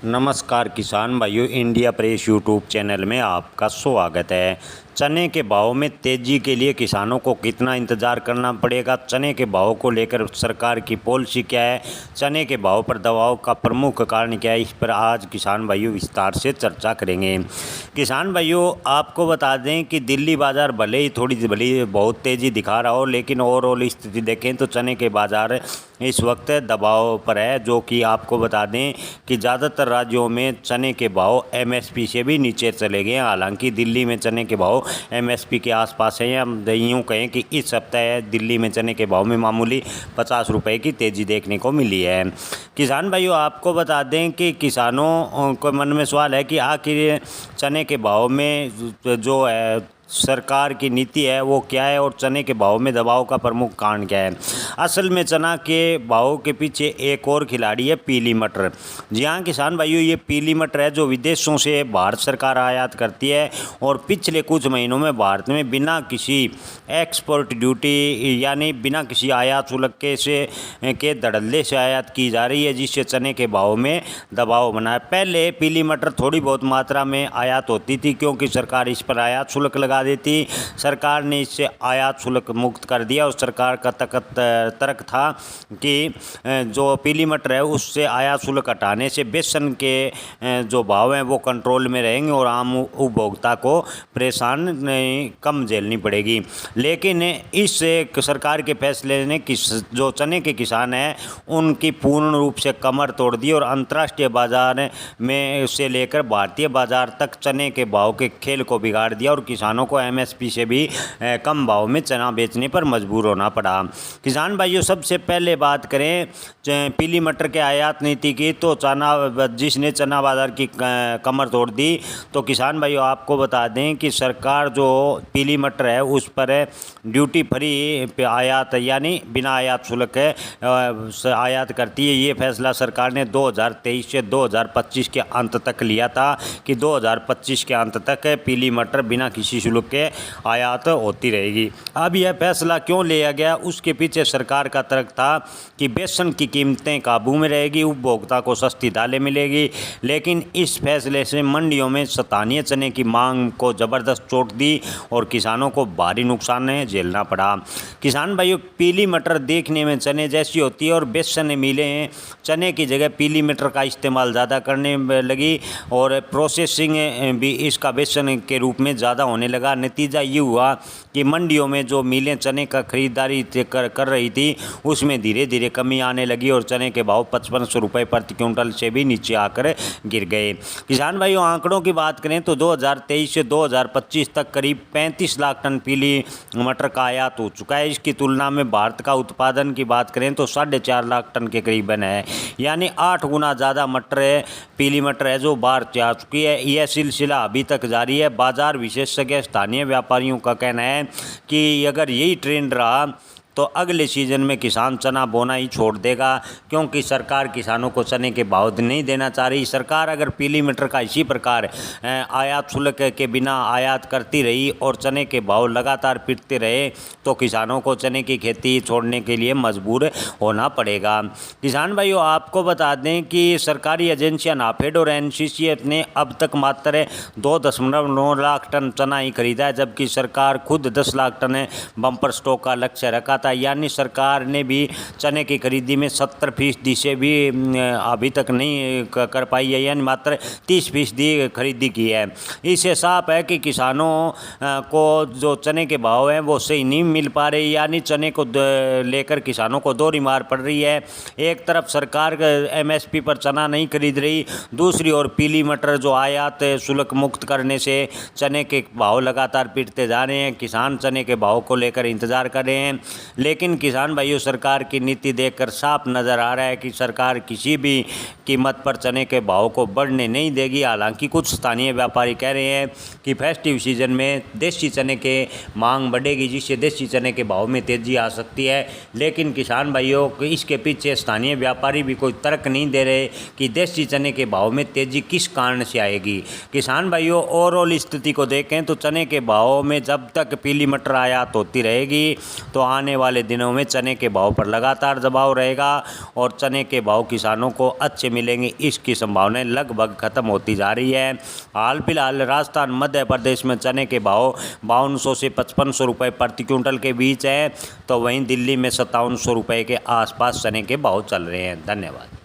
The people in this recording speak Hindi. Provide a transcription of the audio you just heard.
नमस्कार किसान भाइयों, इंडिया प्रेस यूट्यूब चैनल में आपका स्वागत है। चने के भाव में तेज़ी के लिए किसानों को कितना इंतज़ार करना पड़ेगा, चने के भाव को लेकर सरकार की पॉलिसी क्या है, चने के भाव पर दबाव का प्रमुख कारण क्या है, इस पर आज किसान भाइयों विस्तार से चर्चा करेंगे। किसान भाइयों, आपको बता दें कि दिल्ली बाज़ार भले ही भली बहुत तेज़ी दिखा रहा हो, लेकिन ओवरऑल स्थिति देखें तो चने के बाज़ार इस वक्त दबाव पर है, जो कि आपको बता दें कि ज़्यादातर राज्यों में चने के भाव एमएसपी से भी नीचे चले गए। हालांकि दिल्ली में चने के भाव एमएसपी के आसपास है, या यूँ कहें कि इस सप्ताह दिल्ली में चने के भाव में मामूली 50 रुपये की तेज़ी देखने को मिली है। किसान भाइयों, आपको बता दें कि किसानों को मन में सवाल है कि आखिर चने के भाव में जो है सरकार की नीति है वो क्या है, और चने के भाव में दबाव का प्रमुख कारण क्या है। असल में चना के भाव के पीछे एक और खिलाड़ी है, पीली मटर। जी हाँ किसान भाइयों, ये पीली मटर है जो विदेशों से भारत सरकार आयात करती है, और पिछले कुछ महीनों में भारत में बिना किसी एक्सपोर्ट ड्यूटी यानी बिना किसी आयात शुल्क के धड़ल्ले से आयात की जा रही है, जिससे चने के भाव में दबाव बना है। पहले पीली मटर थोड़ी बहुत मात्रा में आयात होती थी, क्योंकि सरकार इस पर आयात शुल्क लगा देती। सरकार ने इससे आयात शुल्क मुक्त कर दिया, और सरकार का तर्क था कि जो पीली मटर है उससे आयात शुल्क हटाने से बेसन के जो भाव हैं वो कंट्रोल में रहेंगे, और आम उपभोक्ता को परेशान कम झेलनी पड़ेगी। लेकिन इस सरकार के फैसले ने जो चने के किसान हैं उनकी पूर्ण रूप से कमर तोड़ दी, और अंतर्राष्ट्रीय बाजार में से लेकर भारतीय बाजार तक चने के भाव के खेल को बिगाड़ दिया, और किसानों को एमएसपी से भी कम भाव में चना बेचने पर मजबूर होना पड़ा। किसान भाइयों, सबसे पहले बात करें पीली मटर के आयात नीति की, तो जिसने चना बाजार की कमर तोड़ दी, तो किसान भाइयों आपको बता दें कि सरकार जो पीली मटर है उस पर ड्यूटी फ्री आयात यानी बिना आयात शुल्क आयात करती है। ये फैसला सरकार ने 2023 से 2025 के अंत तक लिया था कि 2025 के अंत तक पीली मटर बिना किसी शुल्क के आयात होती रहेगी। अब यह फैसला क्यों लिया गया, उसके पीछे सरकार का तर्क था कि बेसन की कीमतें काबू में रहेगी, उपभोक्ता को सस्ती दालें मिलेगी। लेकिन इस फैसले से मंडियों में स्थानीय चने की मांग को ज़बरदस्त चोट दी, और किसानों को भारी नुकसान झेलना पड़ा। किसान भाइयों, पीली मटर देखने में चने जैसी होती है, और बेसन मिलें चने की जगह पीली मटर का इस्तेमाल ज़्यादा करने लगी, और प्रोसेसिंग भी इसका बेसन के रूप में ज़्यादा होने लगा। नतीजा ये हुआ कि मंडियों में जो मिलें चने का खरीदारी कर रही थी उसमें धीरे धीरे कमी आने लगी, और चने के भाव 5500 रुपये प्रति क्विंटल से भी नीचे आकर गिर गए। किसान भाइयों, आंकड़ों की बात करें तो 2023 से 2025 तक करीब 35 लाख टन पीली मटर का आयात हो चुका है। इसकी तुलना में भारत का उत्पादन की बात करें तो 4.5 लाख टन के करीबन है, यानी 8 गुना ज़्यादा पीली मटर है जो बाहर जा चुकी है। यह सिलसिला अभी तक जारी है। बाजार विशेषज्ञ स्थानीय व्यापारियों का कहना है कि अगर यही ट्रेंड रहा तो अगले सीजन में किसान चना बोना ही छोड़ देगा, क्योंकि सरकार किसानों को चने के भाव नहीं देना चाह रही। सरकार अगर पीली मटर का इसी प्रकार आयात शुल्क के बिना आयात करती रही और चने के भाव लगातार पिटते रहे, तो किसानों को चने की खेती छोड़ने के लिए मजबूर होना पड़ेगा। किसान भाइयों, आपको बता दें कि सरकारी एजेंसियां नाफेड और एनसीसीएफ ने अब तक मात्र 2.9 लाख टन चना ही खरीदा है, जबकि सरकार खुद 10 लाख टन बम्पर स्टॉक का लक्ष्य रखा था। यानी सरकार ने भी चने की खरीदी में 70% से भी अभी तक नहीं कर पाई है, यानी मात्र 30% खरीदी की है। इससे साफ है कि किसानों को जो चने के भाव हैं वो सही नहीं मिल पा रहे, यानी चने को लेकर किसानों को दो मार पड़ रही है। एक तरफ सरकार एमएसपी पर चना नहीं खरीद रही, दूसरी ओर पीली मटर जो आयात शुल्क मुक्त करने से चने के भाव लगातार पिटते जा रहे हैं। किसान चने के भाव को लेकर इंतजार कर रहे हैं, लेकिन किसान भाइयों, सरकार की नीति देखकर साफ नज़र आ रहा है कि सरकार किसी भी कीमत पर चने के भाव को बढ़ने नहीं देगी। हालांकि कुछ स्थानीय व्यापारी कह रहे हैं कि फेस्टिव सीजन में देसी चने के मांग बढ़ेगी, जिससे देसी चने के भाव में तेज़ी आ सकती है। लेकिन किसान भाइयों, इसके पीछे स्थानीय व्यापारी भी कोई तर्क नहीं दे रहे कि देसी चने के भाव में तेज़ी किस कारण से आएगी। किसान भाइयों, ओवरऑल स्थिति को देखें तो चने के भाव में जब तक पीली मटर आयात होती रहेगी तो आने वाले दिनों में चने के भाव पर लगातार दबाव रहेगा और चने के भाव किसानों को अच्छे मिलेंगे, इसकी संभावनाएं लगभग खत्म होती जा रही है। हाल फिलहाल राजस्थान, मध्य प्रदेश में चने के भाव 5200 से 5500 रुपये प्रति क्विंटल के बीच हैं, तो वहीं दिल्ली में 5700 रुपये के आसपास चने के भाव चल रहे हैं। धन्यवाद।